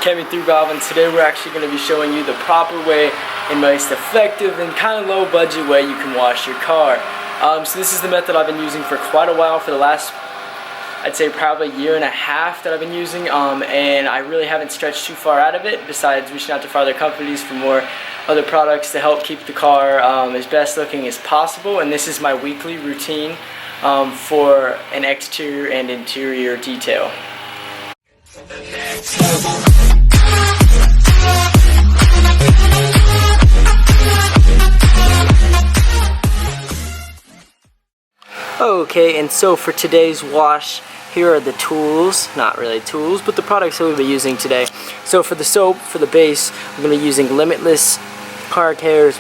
Kevin Through Valve, and today we're actually going to be showing you the proper way and most effective and kind of low budget way you can wash your car. So this is the method I've been using for quite a while, for the last, I'd say probably a year and a half that I've been using, and I really haven't stretched too far out of it, besides reaching out to other companies for more other products to help keep the car as best looking as possible. And this is my weekly routine for an exterior and interior detail. Okay, and so for today's wash, here are the tools, not really tools, but the products that we'll be using today. So for the soap, for the base, we're going to be using Limitless Car Care's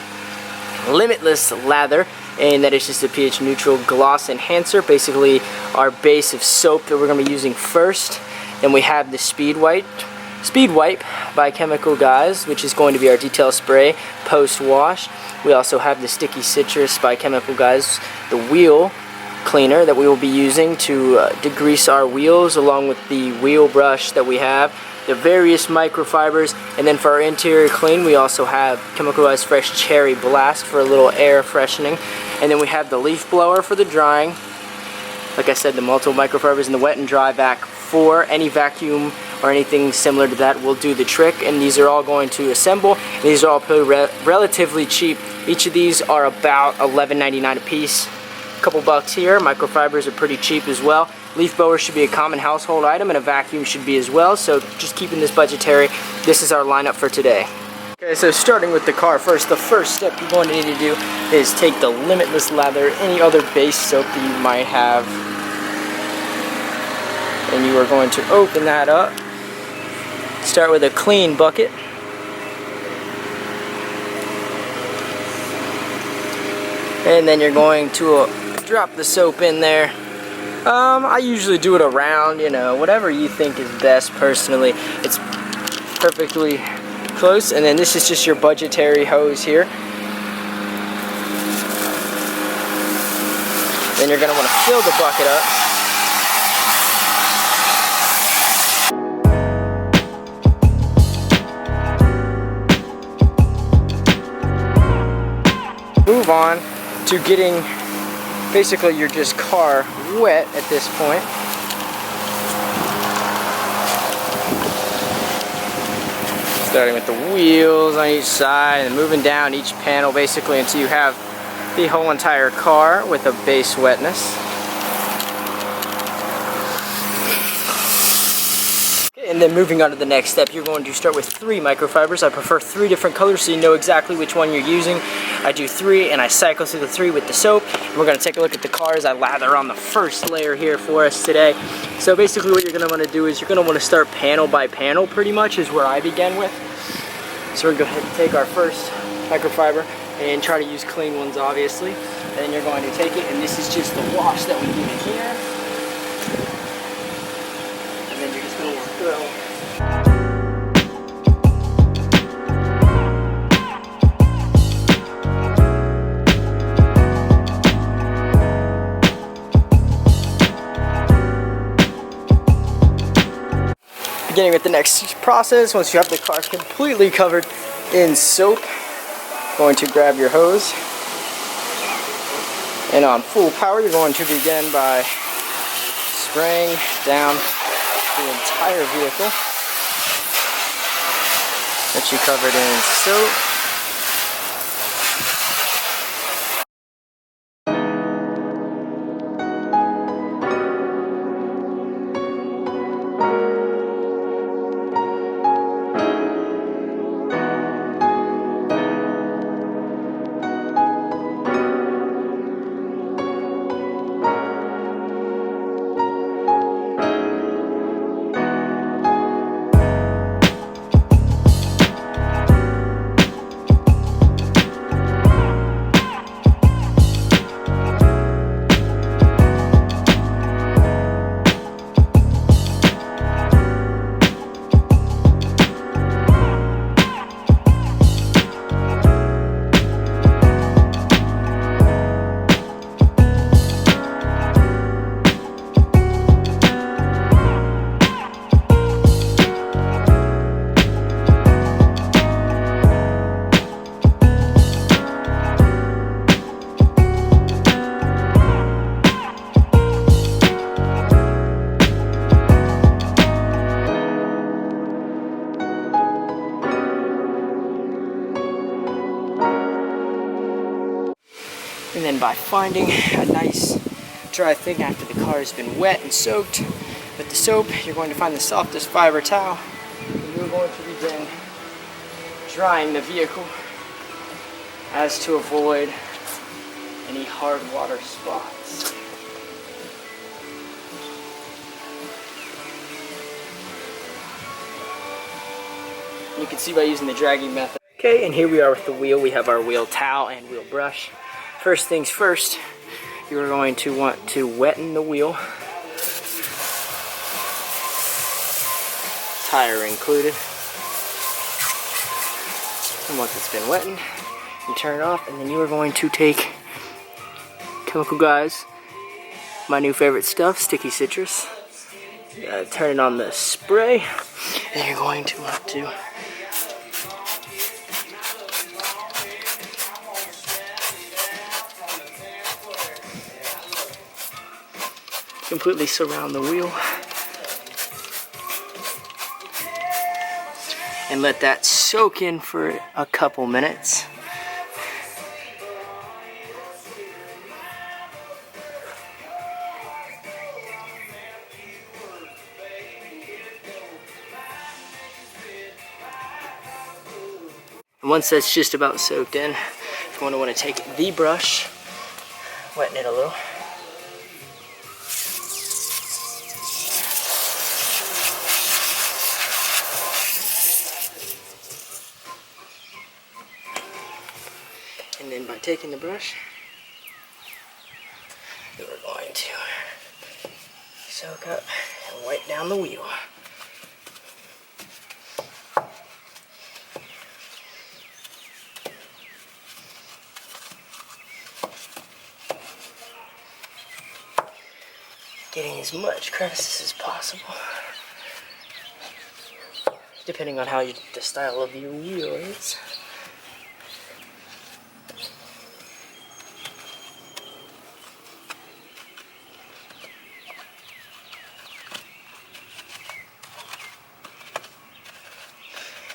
Limitless Lather, and that is just a pH neutral gloss enhancer, basically our base of soap that we're going to be using first. Then we have the Speed Wipe by Chemical Guys, which is going to be our detail spray post wash. We also have the Sticky Citrus by Chemical Guys, the wheel cleaner that we will be using to degrease our wheels, along with the wheel brush that we have, the various microfibers. And then for our interior clean, we also have Chemical Guys Fresh Cherry Blast for a little air freshening. And then we have the leaf blower for the drying. Like I said, the multiple microfibers and the wet and dry vac for any vacuum or anything similar to that will do the trick. And these are all going to assemble. And these are all relatively cheap. Each of these are about $11.99 a piece. A couple bucks here. Microfibers are pretty cheap as well. Leaf blower should be a common household item, and a vacuum should be as well. So just keeping this budgetary, this is our lineup for today. Okay, so starting with the car first, the first step you're going to need to do is take the Limitless Lather, any other base soap that you might have, and you are going to open that up. Start with a clean bucket. And then you're going to drop the soap in there. I usually do it around, whatever you think is best personally. It's perfectly close. And then this is just your budgetary hose here. Then you're going to want to fill the bucket up. Move on to getting basically your just car wet at this point. Starting with the wheels on each side and moving down each panel basically until you have the whole entire car with a base wetness. And then moving on to the next step, you're going to start with 3 microfibers. I prefer 3 different colors so you know exactly which one you're using. I do 3 and I cycle through the 3 with the soap. And we're going to take a look at the car as I lather on the first layer here for us today. So basically what you're going to want to do is you're going to want to start panel by panel, pretty much is where I began with. So we're going to go ahead and take our first microfiber and try to use clean ones obviously. And then you're going to take it, and this is just the wash that we do here. And then you're just going to work through. Beginning with the next process, once you have the car completely covered in soap, going to grab your hose, and on full power you're going to begin by spraying down the entire vehicle that you covered in soap. then by finding a nice dry thing after the car has been wet and soaked with the soap, you're going to find the softest fiber towel, and you're going to begin drying the vehicle as to avoid any hard water spots. You can see by using the dragging method. Okay, and here we are with the wheel. We have our wheel towel and wheel brush. First things first, you are going to want to wetten the wheel. Tire included. And once it's been wetted, you turn it off, and then you are going to take Chemical Guys, my new favorite stuff, Sticky Citrus. Turn it on the spray, and you're going to want to completely surround the wheel and let that soak in for a couple minutes. And once that's just about soaked in, you're going to want to take the brush, wetten it a little. And then by taking the brush, we're going to soak up and wipe down the wheel. Getting as much crevices as possible, depending on how the style of your wheel is.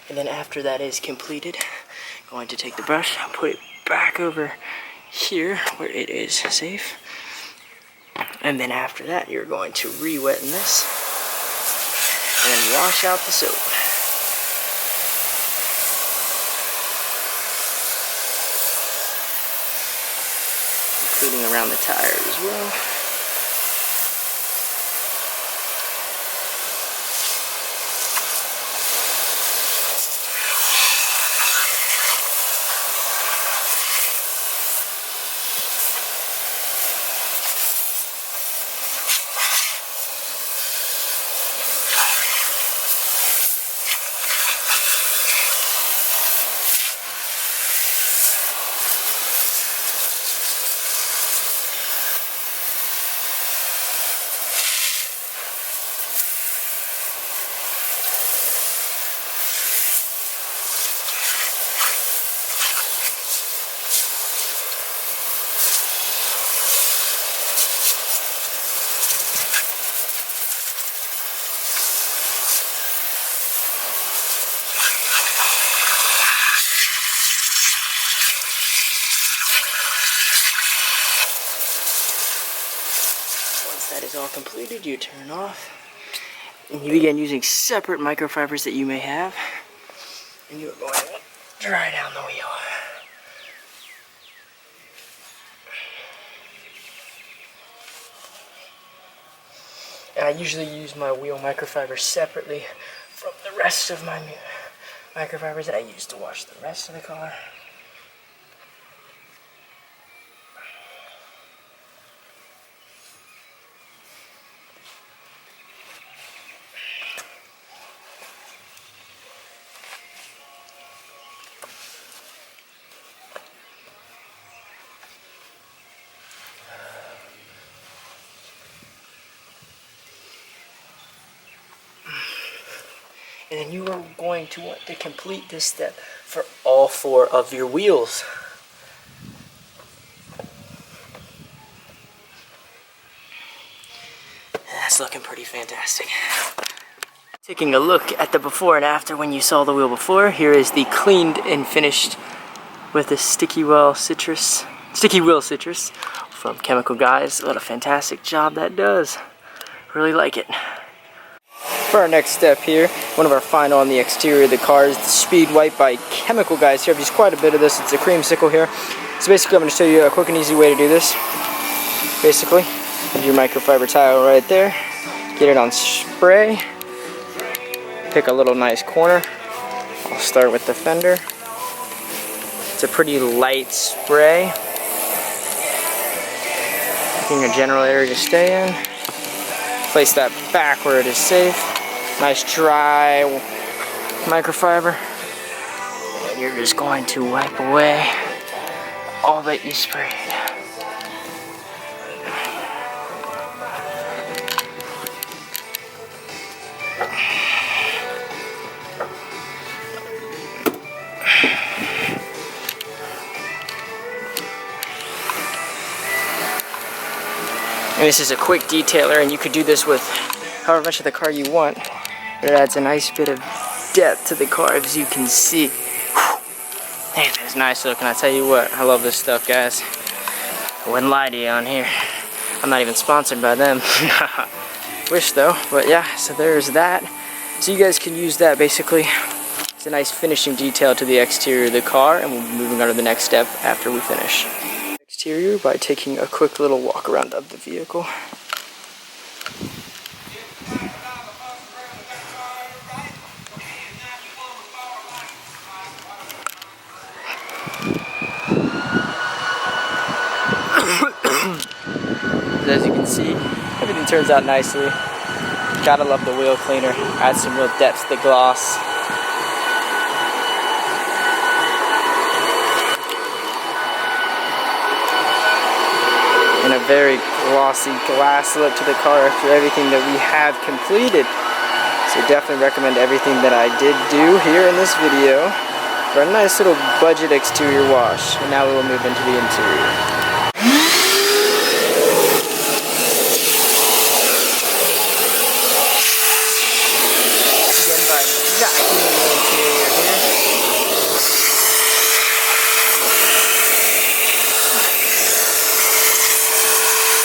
And then after that is completed, I'm going to take the brush and put it back over here where it is safe. And then after that, you're going to re-wetten this and then wash out the soap. Including around the tire as well. That is all completed, you turn off and you begin using separate microfibers that you may have, and you're going to dry down the wheel. And I usually use my wheel microfibers separately from the rest of my microfibers that I use to wash the rest of the car. And then you are going to want to complete this step for all 4 of your wheels. That's looking pretty fantastic. Taking a look at the before and after when you saw the wheel before, here is the cleaned and finished with the Sticky Citrus Sticky Wheel Citrus from Chemical Guys. What a fantastic job that does. Really like it. For our next step here, one of our final on the exterior of the car is the Speed Wipe by Chemical Guys. Here I've used quite a bit of this. It's a creamsicle here. So basically I'm going to show you a quick and easy way to do this. Basically, put your microfiber tile right there. Get it on spray. Pick a little nice corner. I'll start with the fender. It's a pretty light spray. Picking a general area to stay in. Place that back where it is safe. Nice dry microfiber. And you're just going to wipe away all that you sprayed. And this is a quick detailer, and you could do this with however much of the car you want, but it adds a nice bit of depth to the car, as you can see. Hey, it's nice looking. I tell you what, I love this stuff, guys. I wouldn't lie to you on here. I'm not even sponsored by them. Wish though, but yeah, so there's that. So you guys can use that basically. It's a nice finishing detail to the exterior of the car, and we'll be moving on to the next step after we finish. Exterior by taking a quick little walk around of the vehicle. As you can see, everything turns out nicely. Gotta love the wheel cleaner. Adds some real depth to the gloss. And a very glossy glass look to the car after everything that we have completed. So definitely recommend everything that I did do here in this video for a nice little budget exterior wash. And now we will move into the interior.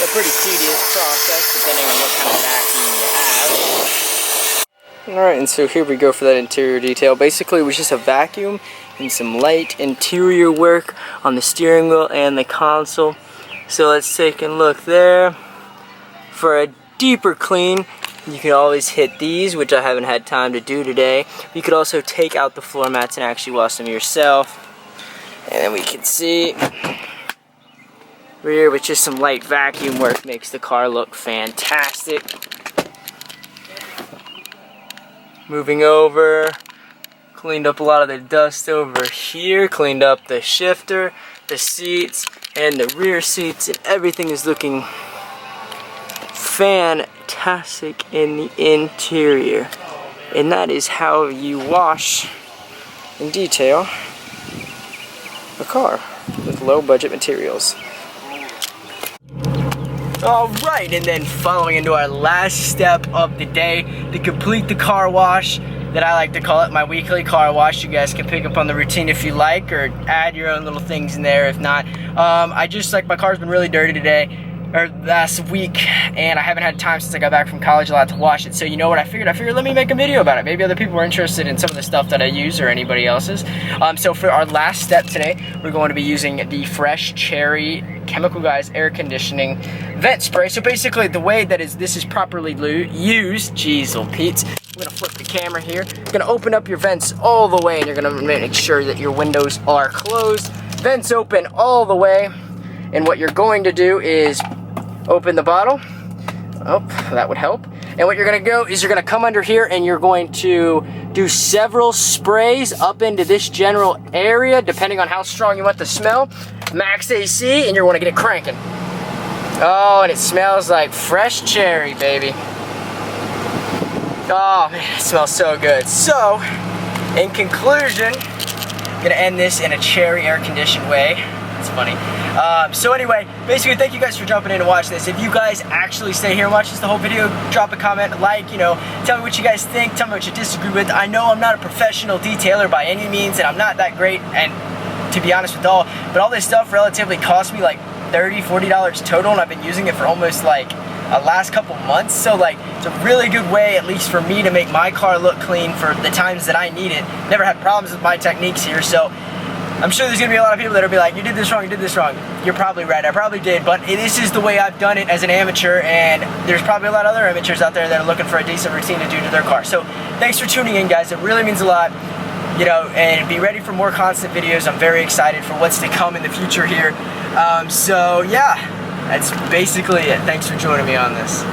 A pretty tedious process depending on what kind of vacuum you have. Alright, and so here we go for that interior detail. Basically it was just a vacuum and some light interior work on the steering wheel and the console. So let's take a look there. For a deeper clean, you can always hit these, which I haven't had time to do today. You could also take out the floor mats and actually wash them yourself. And then we can see rear with just some light vacuum work makes the car look fantastic. Moving over, cleaned up a lot of the dust over here, cleaned up the shifter, the seats, and the rear seats, and everything is looking fantastic in the interior. And that is how you wash and detail a car with low budget materials. Alright, and then following into our last step of the day to complete the car wash that I like to call it, my weekly car wash. You guys can pick up on the routine if you like, or add your own little things in there if not. I just, like, my car's been really dirty today, or last week, and I haven't had time since I got back from college a lot to wash it. So you know what I figured? I figured let me make a video about it. Maybe other people are interested in some of the stuff that I use, or anybody else's. So for our last step today, we're going to be using the Fresh Cherry Chemical Guys air conditioning vent spray. So basically the way that this is properly used, jeez, little Pete, I'm gonna flip the camera here. You're gonna open up your vents all the way, and you're gonna make sure that your windows are closed. Vents open all the way, and what you're going to do is open the bottle. Oh, that would help. And what you're gonna go is you're gonna come under here, and you're going to do several sprays up into this general area, depending on how strong you want the smell. Max AC, and you wanna get it cranking. Oh, and it smells like fresh cherry, baby. Oh man, it smells so good. So, in conclusion, I'm gonna end this in a cherry air-conditioned way. It's funny. So anyway, basically, thank you guys for jumping in and watching this. If you guys actually stay here and watch this the whole video, drop a comment, like, you know, tell me what you guys think, tell me what you disagree with. I know I'm not a professional detailer by any means, and I'm not that great, and to be honest with but all this stuff relatively cost me like $30-40 total, and I've been using it for almost like last couple months. So like it's a really good way, at least for me, to make my car look clean for the times that I need it. Never had problems with my techniques here, so I'm sure there's gonna be a lot of people that'll be like, you did this wrong, you did this wrong. You're probably right, I probably did, but this is the way I've done it as an amateur, and there's probably a lot of other amateurs out there that are looking for a decent routine to do to their car. So thanks for tuning in, guys. It really means a lot. You know, and be ready for more constant videos. I'm very excited for what's to come in the future here. So yeah, that's basically it. Thanks for joining me on this.